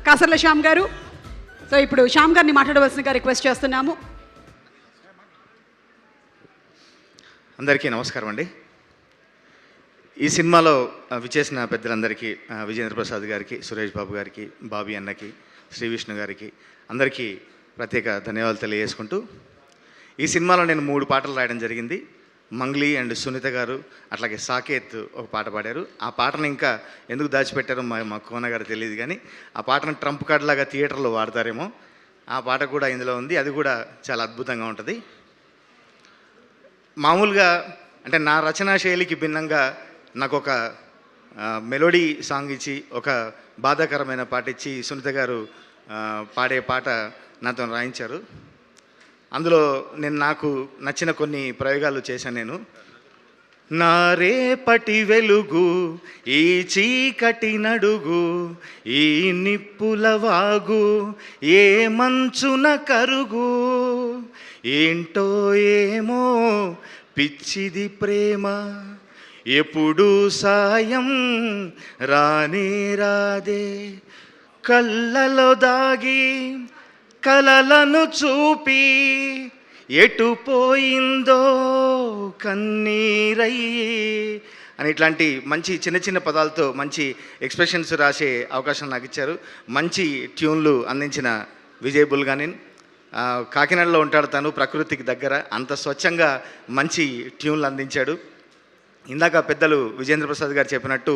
కాసర్ల శ్యామ్ గారు. సో ఇప్పుడు శ్యామ్ గారిని మాట్లాడవలసిందిగా రిక్వెస్ట్ చేస్తున్నాము. అందరికీ నమస్కారం అండి. ఈ సినిమాలో విచ్చేసిన పెద్దలందరికీ, విజేంద్ర ప్రసాద్ గారికి, సురేష్ బాబు గారికి, బాబీ అన్నకి, శ్రీ విష్ణు గారికి అందరికీ ప్రత్యేక ధన్యవాదాలు తెలియజేసుకుంటూ, ఈ సినిమాలో నేను 3 పాటలు రాయడం జరిగింది. మంగ్లీ అండ్ సునీత గారు అట్లాగే సాకేత్ ఒక పాట పాడారు. ఆ పాటను ఇంకా ఎందుకు దాచిపెట్టారో మా కోన గారు తెలియదు, కానీ ఆ పాటను ట్రంప్ కార్డ్ లాగా థియేటర్లో వాడతారేమో. ఆ పాట కూడా ఇందులో ఉంది. అది కూడా చాలా అద్భుతంగా ఉంటుంది. మామూలుగా అంటే నా రచనా శైలికి భిన్నంగా నాకు ఒక మెలోడీ సాంగ్ ఇచ్చి, ఒక బాధాకరమైన పాట ఇచ్చి సునీత గారు పాడే పాట నాతో రాయించారు. అందులో నాకు నచ్చిన కొన్ని ప్రయోగాలు చేశాను నేను. నా రేపటి వెలుగు ఈ చీకటి నడుగు, ఈ నిప్పుల వాగు ఏ మంచున కరుగు, ఏంటో ఏమో పిచ్చిది ప్రేమ, ఎప్పుడు సాయం రానే రాదే, కళ్ళలో దాగి కలలను చూపి ఎటు పోయిందో కన్నీరయ్యి అని ఇట్లాంటి మంచి చిన్న చిన్న పదాలతో మంచి ఎక్స్ప్రెషన్స్ రాసే అవకాశం నాకు ఇచ్చారు. మంచి ట్యూన్లు అందించిన విజయ్ బుల్గానిన్. కాకినాడలో ఉంటాడు తను, ప్రకృతికి దగ్గర, అంత స్వచ్ఛంగా మంచి ట్యూన్లు అందించాడు. ఇందాక పెద్దలు విజేంద్ర ప్రసాద్ గారు చెప్పినట్టు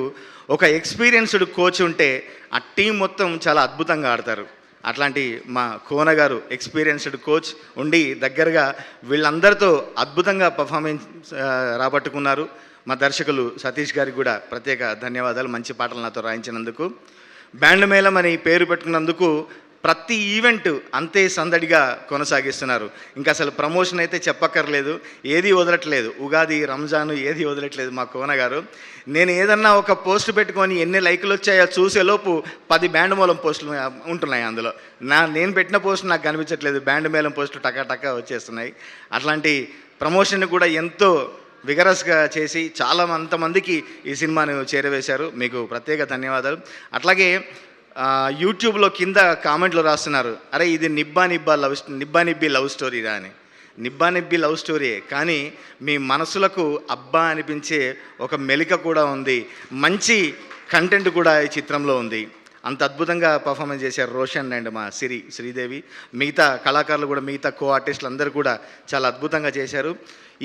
ఒక ఎక్స్పీరియన్స్డ్ కోచ్ ఉంటే ఆ టీం మొత్తం చాలా అద్భుతంగా ఆడతారు. అట్లాంటి మా కోన గారు ఎక్స్పీరియన్స్డ్ కోచ్ ఉండి దగ్గరగా వీళ్ళందరితో అద్భుతంగా పర్ఫార్మెన్స్ రాబట్టుకున్నారు. మా దర్శకులు సతీష్ గారికి కూడా ప్రత్యేక ధన్యవాదాలు, మంచి పాటలు నాతో రాయించినందుకు. బ్యాండ్ మేళం అని పేరు పెట్టుకున్నందుకు ప్రతి ఈవెంట్ అంతే సందడిగా కొనసాగిస్తున్నారు. ఇంకా అసలు ప్రమోషన్ అయితే చెప్పక్కర్లేదు, ఏది వదలట్లేదు. ఉగాది, రంజాను ఏది వదలట్లేదు మా కోన గారు. నేను ఏదన్నా ఒక పోస్ట్ పెట్టుకొని ఎన్ని లైకులు వచ్చాయో చూసేలోపు 10 బ్యాండ్ మేళం పోస్టులు ఉంటున్నాయి అందులో. నేను పెట్టిన పోస్ట్ నాకు కనిపించట్లేదు, బ్యాండ్ మేళం పోస్టులు టకా వచ్చేస్తున్నాయి. అట్లాంటి ప్రమోషన్ కూడా ఎంతో విగరస్గా చేసి చాలా అంతమందికి ఈ సినిమాను చేరవేశారు. మీకు ప్రత్యేక ధన్యవాదాలు. అట్లాగే యూట్యూబ్లో కింద కామెంట్లు రాస్తున్నారు, అరే ఇది నిబ్బా నిబ్బి లవ్ స్టోరీరా అని. నిబ్బా నిబ్బి లవ్ స్టోరీయే, కానీ మీ మనసులకు అబ్బా అనిపించే ఒక మెలిక కూడా ఉంది, మంచి కంటెంట్ కూడా ఈ చిత్రంలో ఉంది. అంత అద్భుతంగా పర్ఫార్మెన్స్ చేశారు రోషన్ అండ్ మా శ్రీదేవి. మిగతా కళాకారులు కూడా, మిగతా కో ఆర్టిస్టులు అందరూ కూడా చాలా అద్భుతంగా చేశారు.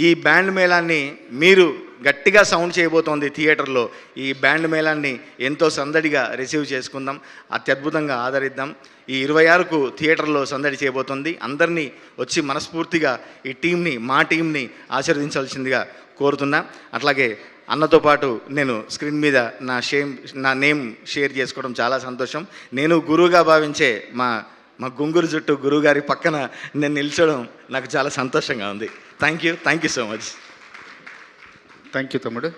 ఈ బ్యాండ్ మేళాన్ని మీరు గట్టిగా సౌండ్ చేయబోతోంది థియేటర్లో. ఈ బ్యాండ్ మేళాన్ని ఎంతో సందడిగా రిసీవ్ చేసుకుందాం, అత్యద్భుతంగా ఆదరిద్దాం. ఈ 26కు థియేటర్లో సందడి చేయబోతోంది. అందరినీ వచ్చి మనస్ఫూర్తిగా ఈ మా టీంని ఆశీర్వదించాల్సిందిగా కోరుతున్నా. అట్లాగే అన్నతో పాటు నేను స్క్రీన్ మీద నా నేమ్ షేర్ చేసుకోవడం చాలా సంతోషం. నేను గురువుగా భావించే మా గుంగూరు జుట్టు గురువు గారి పక్కన నేను నిల్చోవడం నాకు చాలా సంతోషంగా ఉంది. Thank you so much. Thank you తమ్ముడు.